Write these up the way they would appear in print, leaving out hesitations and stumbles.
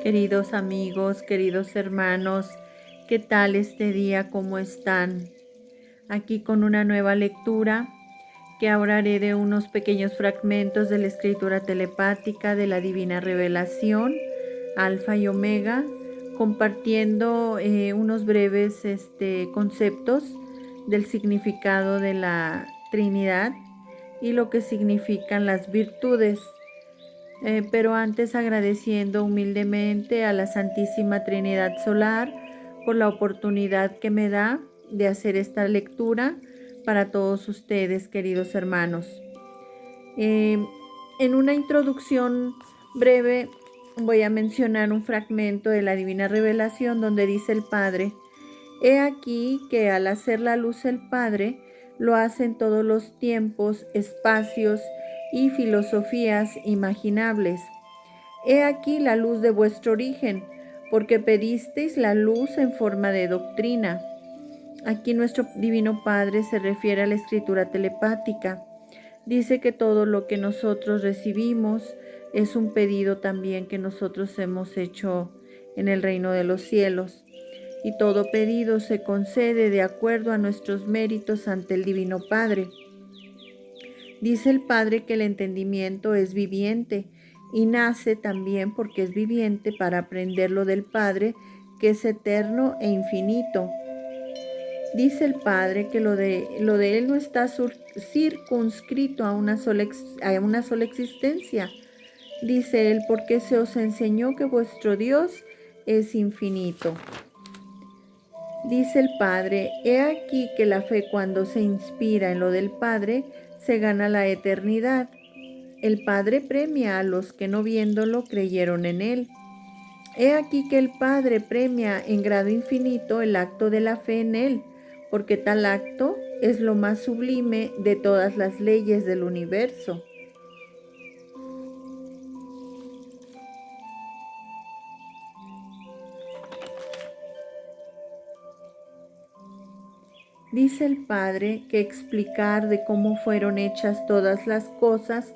Queridos amigos, queridos hermanos, ¿qué tal este día? ¿Cómo están? Aquí con una nueva lectura que ahora haré de unos pequeños fragmentos de la escritura telepática de la Divina Revelación, Alfa y Omega, compartiendo unos breves conceptos del significado de la Trinidad y lo que significan las virtudes. Pero antes agradeciendo humildemente a la Santísima Trinidad Solar por la oportunidad que me da de hacer esta lectura para todos ustedes, queridos hermanos. En una introducción breve voy a mencionar un fragmento de la Divina Revelación donde dice el Padre: He aquí que al hacer la luz el Padre, lo hace en todos los tiempos, espacios y filosofías imaginables. He aquí la luz de vuestro origen, porque pedisteis la luz en forma de doctrina. Aquí nuestro Divino Padre se refiere a la escritura telepática. Dice que todo lo que nosotros recibimos es un pedido también que nosotros hemos hecho en el reino de los cielos. Y todo pedido se concede de acuerdo a nuestros méritos ante el Divino Padre. Dice el Padre que el entendimiento es viviente y nace también porque es viviente para aprender lo del Padre, que es eterno e infinito. Dice el Padre que lo de Él no está circunscrito a una sola existencia. Dice Él, porque se os enseñó que vuestro Dios es infinito. Dice el Padre: he aquí que la fe, cuando se inspira en lo del Padre, se gana la eternidad. El Padre premia a los que no viéndolo creyeron en Él. He aquí que el Padre premia en grado infinito el acto de la fe en Él, porque tal acto es lo más sublime de todas las leyes del universo. Dice el Padre que explicar de cómo fueron hechas todas las cosas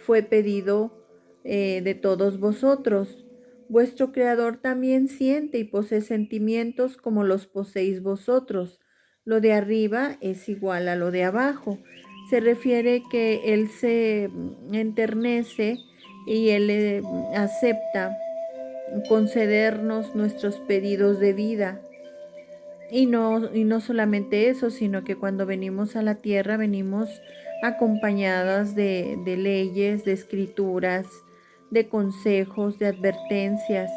fue pedido de todos vosotros. Vuestro Creador también siente y posee sentimientos como los poseéis vosotros. Lo de arriba es igual a lo de abajo. Se refiere que Él se enternece y Él acepta concedernos nuestros pedidos de vida. Y no solamente eso, sino que cuando venimos a la tierra venimos acompañadas de leyes, de escrituras, de consejos, de advertencias.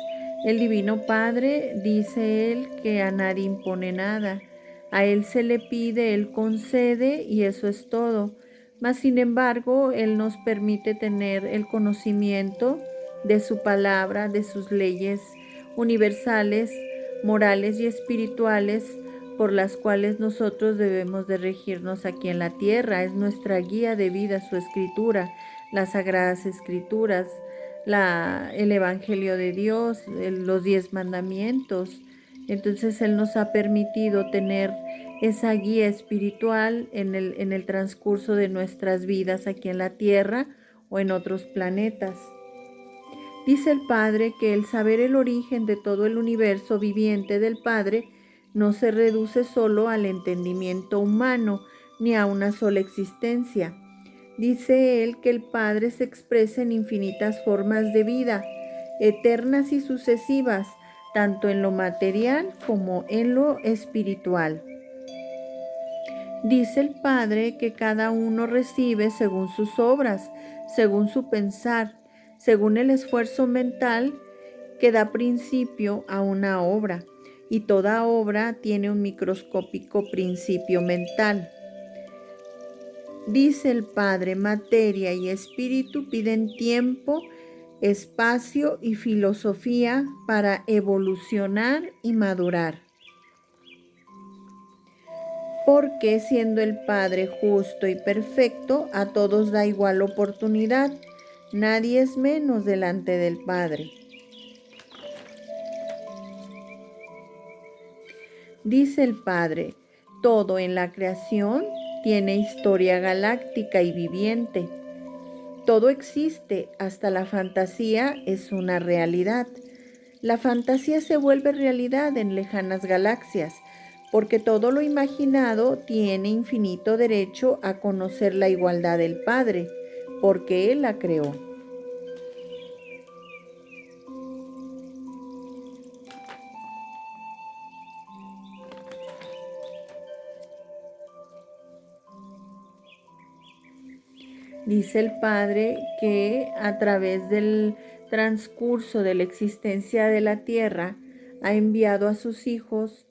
El Divino Padre, dice Él, que a nadie impone nada. A Él se le pide, Él concede y eso es todo. Mas, sin embargo, Él nos permite tener el conocimiento de su palabra, de sus leyes universales, morales y espirituales por las cuales nosotros debemos de regirnos aquí en la tierra. Es nuestra guía de vida, su escritura, las sagradas escrituras, el Evangelio de Dios, los 10 mandamientos. Entonces Él nos ha permitido tener esa guía espiritual en el transcurso de nuestras vidas aquí en la tierra o en otros planetas. Dice el Padre que el saber el origen de todo el universo viviente del Padre no se reduce solo al entendimiento humano ni a una sola existencia. Dice él que el Padre se expresa en infinitas formas de vida, eternas y sucesivas, tanto en lo material como en lo espiritual. Dice el Padre que cada uno recibe según sus obras, según su pensar, según el esfuerzo mental que da principio a una obra, y toda obra tiene un microscópico principio mental. Dice el Padre: materia y espíritu piden tiempo, espacio y filosofía para evolucionar y madurar. Porque siendo el Padre justo y perfecto, a todos da igual oportunidad. Nadie es menos delante del Padre. Dice el Padre: todo en la creación tiene historia galáctica y viviente. Todo existe, hasta la fantasía es una realidad. La fantasía se vuelve realidad en lejanas galaxias, porque todo lo imaginado tiene infinito derecho a conocer la igualdad del Padre, porque Él la creó. Dice el Padre que a través del transcurso de la existencia de la tierra ha enviado a sus hijos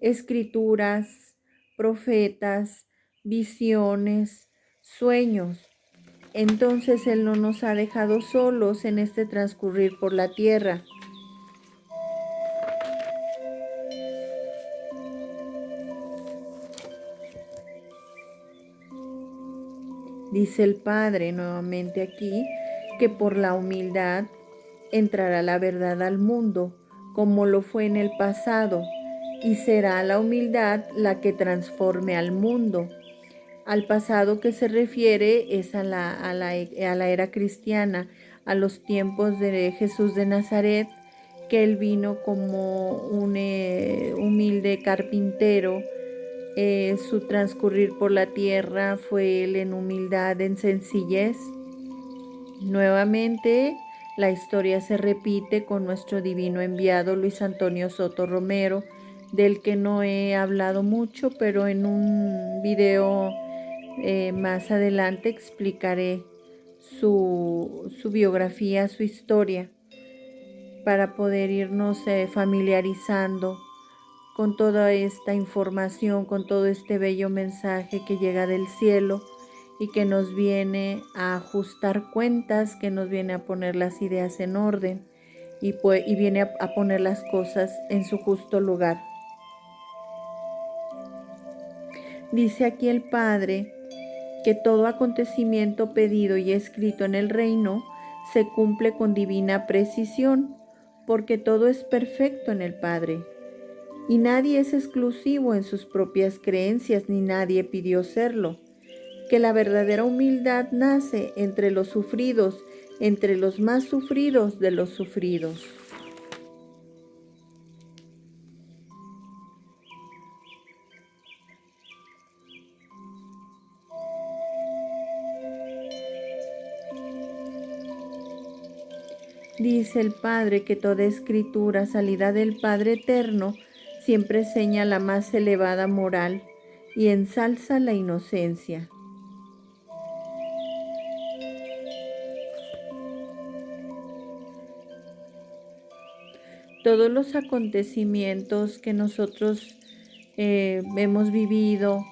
escrituras, profetas, visiones, sueños. Entonces Él no nos ha dejado solos en este transcurrir por la tierra. Dice el Padre nuevamente aquí que por la humildad entrará la verdad al mundo, como lo fue en el pasado, y será la humildad la que transforme al mundo. Al pasado que se refiere es a la era cristiana, a los tiempos de Jesús de Nazaret, que Él vino como un humilde carpintero. Su transcurrir por la tierra fue Él en humildad, en sencillez. Nuevamente, la historia se repite con nuestro divino enviado Luis Antonio Soto Romero, del que no he hablado mucho, pero en un video más adelante explicaré su biografía, su historia, para poder irnos familiarizando con toda esta información, con todo este bello mensaje que llega del cielo y que nos viene a ajustar cuentas, que nos viene a poner las ideas en orden y viene a poner las cosas en su justo lugar. Dice aquí el Padre que todo acontecimiento pedido y escrito en el reino se cumple con divina precisión, porque todo es perfecto en el Padre. Y nadie es exclusivo en sus propias creencias, ni nadie pidió serlo. Que la verdadera humildad nace entre los sufridos, entre los más sufridos de los sufridos. Dice el Padre que toda escritura salida del Padre Eterno siempre enseña la más elevada moral y ensalza la inocencia. Todos los acontecimientos que nosotros hemos vivido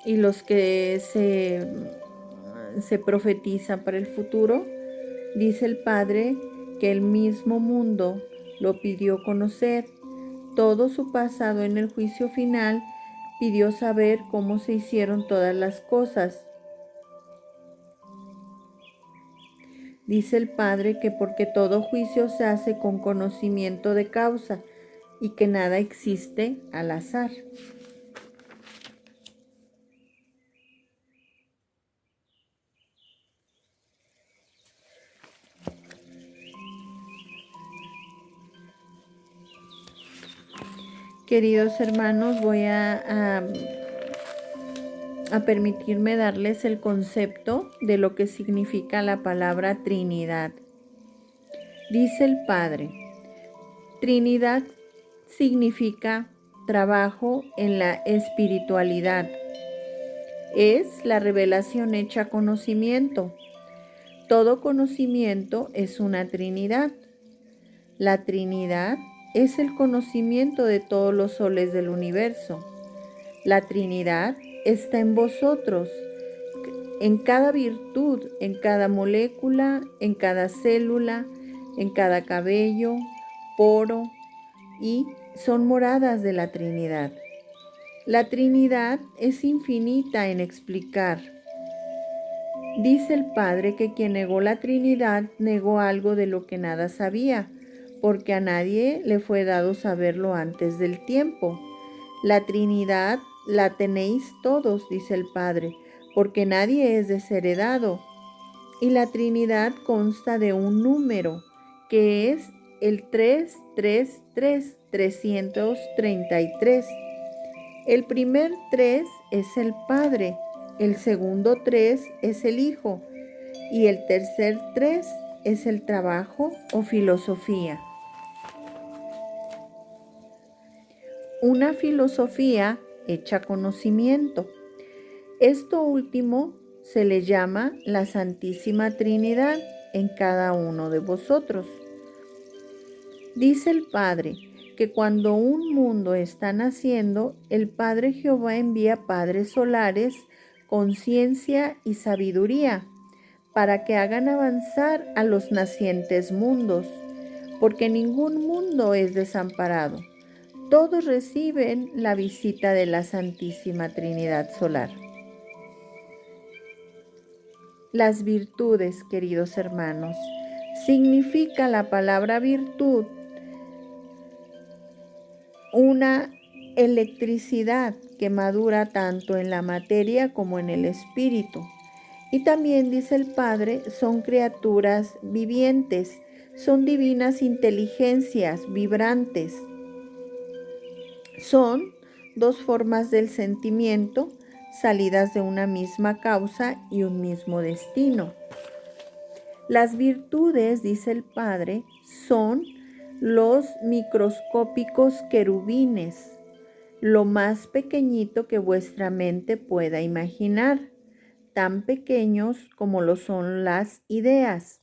y los que se profetizan para el futuro, dice el Padre que el mismo mundo lo pidió conocer. Todo su pasado en el juicio final pidió saber cómo se hicieron todas las cosas. Dice el Padre que porque todo juicio se hace con conocimiento de causa y que nada existe al azar. Queridos hermanos, voy a permitirme darles el concepto de lo que significa la palabra Trinidad. Dice el Padre, Trinidad significa trabajo en la espiritualidad. Es la revelación hecha conocimiento. Todo conocimiento es una Trinidad. La Trinidad es el conocimiento de todos los soles del universo. La Trinidad está en vosotros, en cada virtud, en cada molécula, en cada célula, en cada cabello, poro, y son moradas de la Trinidad. La Trinidad es infinita en explicar. Dice el Padre que quien negó la Trinidad negó algo de lo que nada sabía, porque a nadie le fue dado saberlo antes del tiempo. La Trinidad la tenéis todos, dice el Padre, porque nadie es desheredado. Y la Trinidad consta de un número, que es el 333, 333. El primer 3 es el Padre, el segundo 3 es el Hijo y el tercer 3 es el trabajo o filosofía. Una filosofía hecha conocimiento. Esto último se le llama la Santísima Trinidad en cada uno de vosotros. Dice el Padre que cuando un mundo está naciendo, el Padre Jehová envía padres solares con ciencia y sabiduría para que hagan avanzar a los nacientes mundos, porque ningún mundo es desamparado. Todos reciben la visita de la Santísima Trinidad Solar. Las virtudes, queridos hermanos, significa la palabra virtud una electricidad que madura tanto en la materia como en el espíritu. Y también, dice el Padre, son criaturas vivientes, son divinas inteligencias vibrantes. Son dos formas del sentimiento salidas de una misma causa y un mismo destino. Las virtudes, dice el Padre, son los microscópicos querubines, lo más pequeñito que vuestra mente pueda imaginar, tan pequeños como lo son las ideas,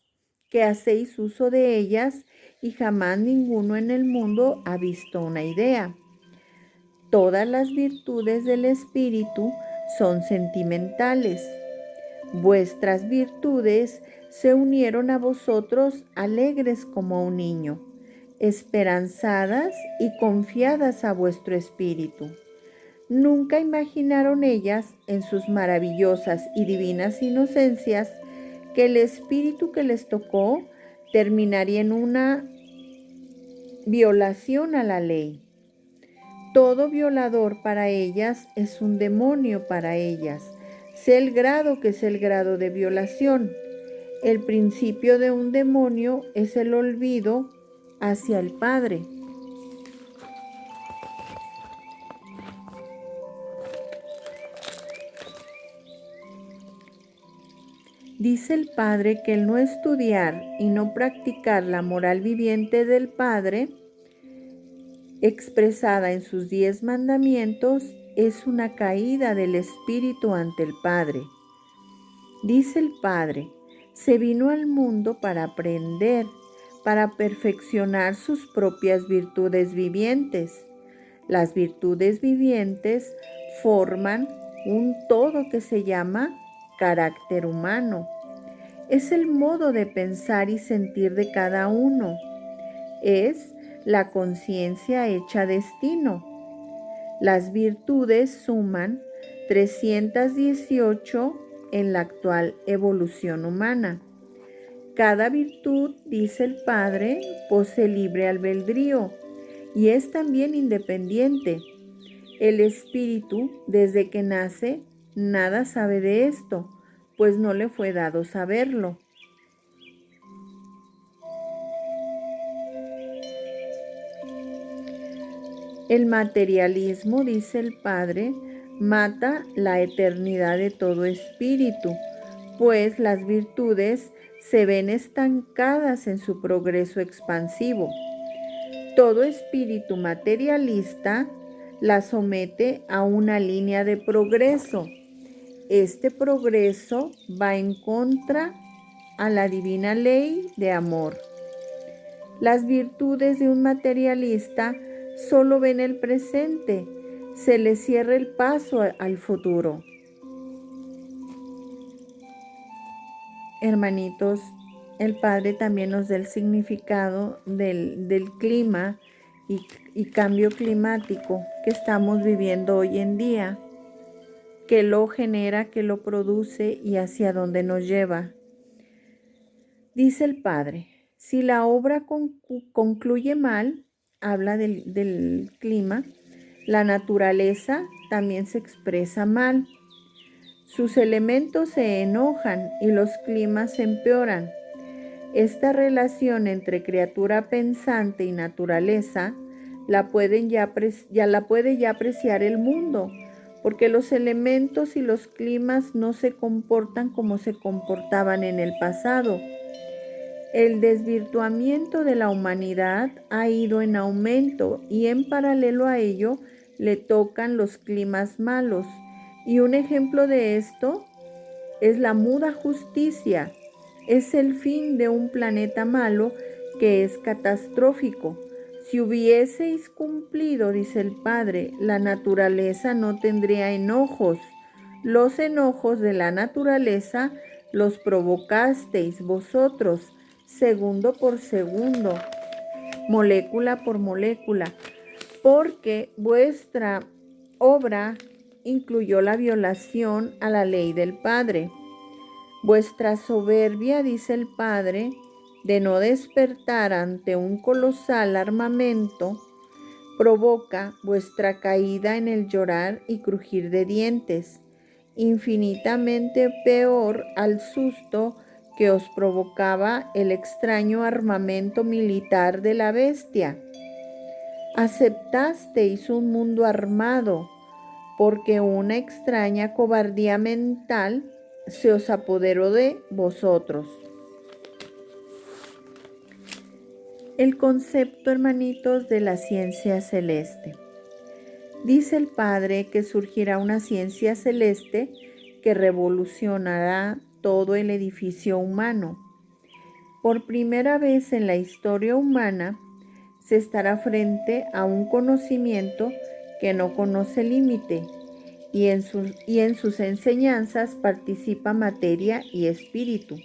que hacéis uso de ellas y jamás ninguno en el mundo ha visto una idea. Todas las virtudes del espíritu son sentimentales. Vuestras virtudes se unieron a vosotros alegres como un niño, esperanzadas y confiadas a vuestro espíritu. Nunca imaginaron ellas, en sus maravillosas y divinas inocencias, que el espíritu que les tocó terminaría en una violación a la ley. Todo violador para ellas es un demonio para ellas, sea el grado que es el grado de violación. El principio de un demonio es el olvido hacia el Padre. Dice el Padre que el no estudiar y no practicar la moral viviente del Padre, expresada en sus 10 mandamientos, es una caída del espíritu ante el Padre. Dice el Padre, se vino al mundo para aprender, para perfeccionar sus propias virtudes vivientes. Las virtudes vivientes forman un todo que se llama carácter humano. Es el modo de pensar y sentir de cada uno. Es la conciencia hecha destino. Las virtudes suman 318 en la actual evolución humana. Cada virtud, dice el Padre, posee libre albedrío y es también independiente. El espíritu, desde que nace, nada sabe de esto, pues no le fue dado saberlo. El materialismo, dice el Padre, mata la eternidad de todo espíritu, pues las virtudes se ven estancadas en su progreso expansivo. Todo espíritu materialista la somete a una línea de progreso. Este progreso va en contra a la divina ley de amor. Las virtudes de un materialista solo ven el presente, se le cierra el paso al futuro. Hermanitos, el Padre también nos da el significado del clima y cambio climático que estamos viviendo hoy en día, que lo genera, que lo produce y hacia dónde nos lleva. Dice el Padre, si la obra concluye mal, habla del clima, la naturaleza también se expresa mal. Sus elementos se enojan y los climas se empeoran. Esta relación entre criatura pensante y naturaleza la puede ya apreciar el mundo, porque los elementos y los climas no se comportan como se comportaban en el pasado. El desvirtuamiento de la humanidad ha ido en aumento y en paralelo a ello le tocan los climas malos. Y un ejemplo de esto es la muda justicia. Es el fin de un planeta malo que es catastrófico. Si hubieseis cumplido, dice el Padre, la naturaleza no tendría enojos. Los enojos de la naturaleza los provocasteis vosotros, segundo por segundo, molécula por molécula, porque vuestra obra incluyó la violación a la ley del Padre. Vuestra soberbia, dice el Padre, de no despertar ante un colosal armamento, provoca vuestra caída en el llorar y crujir de dientes, infinitamente peor al susto que os provocaba el extraño armamento militar de la bestia. Aceptasteis un mundo armado porque una extraña cobardía mental se os apoderó de vosotros. El concepto, hermanitos, de la ciencia celeste. Dice el Padre que surgirá una ciencia celeste que revolucionará todo el edificio humano. Por primera vez en la historia humana se estará frente a un conocimiento que no conoce límite y en sus enseñanzas participa materia y espíritu.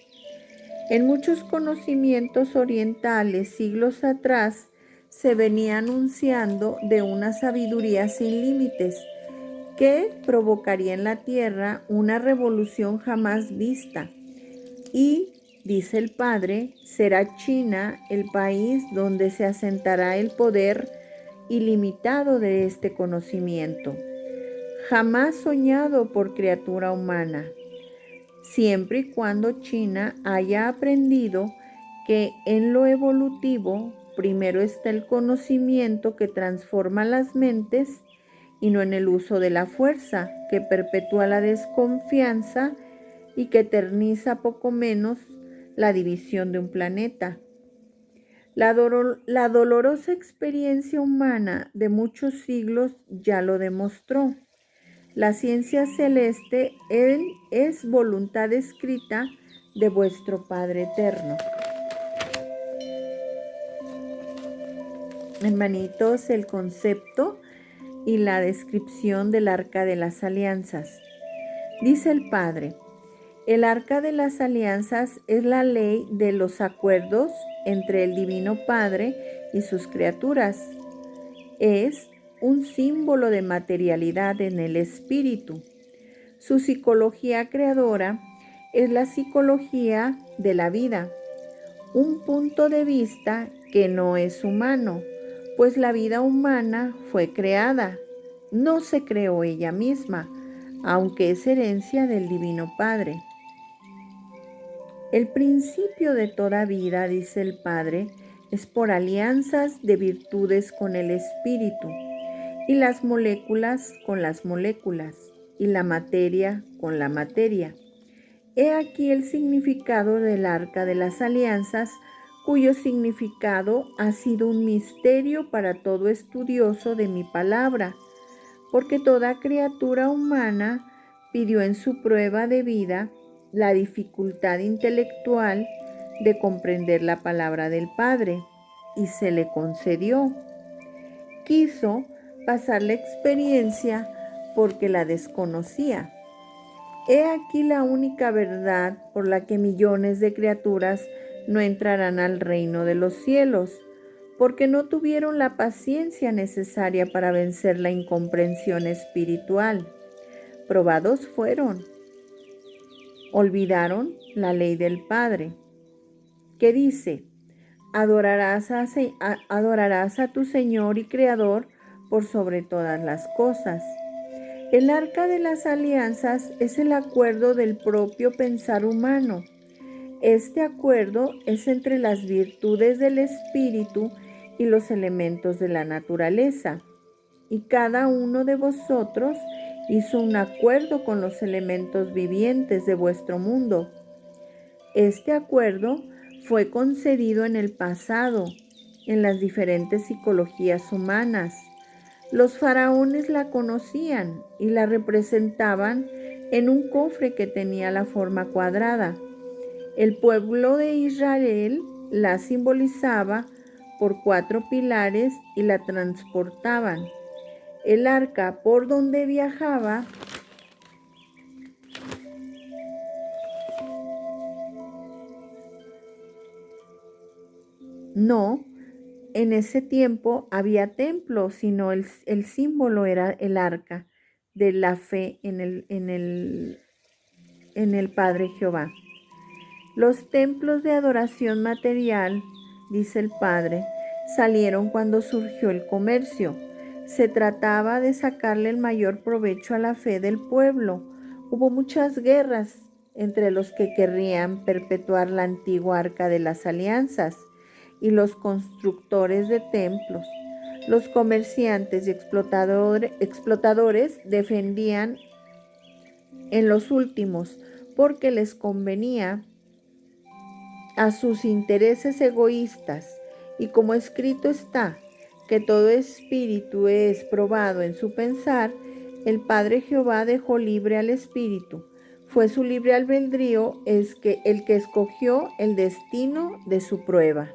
En muchos conocimientos orientales siglos atrás se venía anunciando de una sabiduría sin límites que provocaría en la tierra una revolución jamás vista. Y, dice el Padre, será China el país donde se asentará el poder ilimitado de este conocimiento, jamás soñado por criatura humana, siempre y cuando China haya aprendido que en lo evolutivo primero está el conocimiento que transforma las mentes y no en el uso de la fuerza que perpetúa la desconfianza y que eterniza poco menos la división de un planeta. La dolorosa experiencia humana de muchos siglos ya lo demostró. La ciencia celeste es voluntad escrita de vuestro Padre eterno. Hermanitos, el concepto y la descripción del Arca de las Alianzas. Dice el Padre, el Arca de las Alianzas es la ley de los acuerdos entre el Divino Padre y sus criaturas. Es un símbolo de materialidad en el espíritu. Su psicología creadora es la psicología de la vida, un punto de vista que no es humano, pues la vida humana fue creada, no se creó ella misma, aunque es herencia del Divino Padre. El principio de toda vida, dice el Padre, es por alianzas de virtudes con el espíritu, y las moléculas con las moléculas, y la materia con la materia. He aquí el significado del Arca de las Alianzas, cuyo significado ha sido un misterio para todo estudioso de mi palabra, porque toda criatura humana pidió en su prueba de vida la dificultad intelectual de comprender la palabra del Padre, y se le concedió. Quiso pasar la experiencia porque la desconocía. He aquí la única verdad por la que millones de criaturas no entrarán al reino de los cielos, porque no tuvieron la paciencia necesaria para vencer la incomprensión espiritual. Probados fueron. Olvidaron la ley del Padre, que dice, adorarás a tu Señor y Creador por sobre todas las cosas. El Arca de las Alianzas es el acuerdo del propio pensar humano. Este acuerdo es entre las virtudes del espíritu y los elementos de la naturaleza. Y cada uno de vosotros hizo un acuerdo con los elementos vivientes de vuestro mundo. Este acuerdo fue concedido en el pasado, en las diferentes psicologías humanas. Los faraones la conocían y la representaban en un cofre que tenía la forma cuadrada. El pueblo de Israel la simbolizaba por 4 pilares y la transportaban. El arca por donde viajaba no, en ese tiempo había templo, sino el símbolo era el arca de la fe en el Padre Jehová. Los templos de adoración material, dice el Padre, salieron cuando surgió el comercio. Se trataba de sacarle el mayor provecho a la fe del pueblo. Hubo muchas guerras entre los que querrían perpetuar la antigua arca de las alianzas y los constructores de templos. Los comerciantes y explotadores defendían en los últimos porque les convenía a sus intereses egoístas, y como escrito está, que todo espíritu es probado en su pensar, el Padre Jehová dejó libre al espíritu. Fue su libre albedrío el que escogió el destino de su prueba.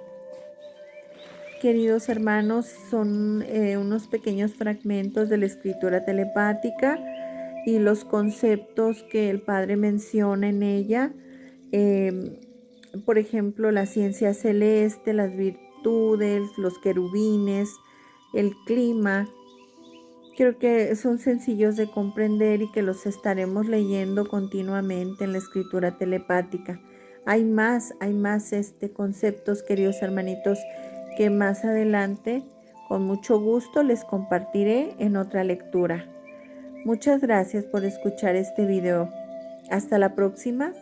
Queridos hermanos, son unos pequeños fragmentos de la escritura telepática y los conceptos que el Padre menciona en ella. Por ejemplo, la ciencia celeste, las virtudes, los querubines, el clima. Creo que son sencillos de comprender y que los estaremos leyendo continuamente en la escritura telepática. Hay más conceptos, queridos hermanitos, que más adelante, con mucho gusto, les compartiré en otra lectura. Muchas gracias por escuchar este video. Hasta la próxima.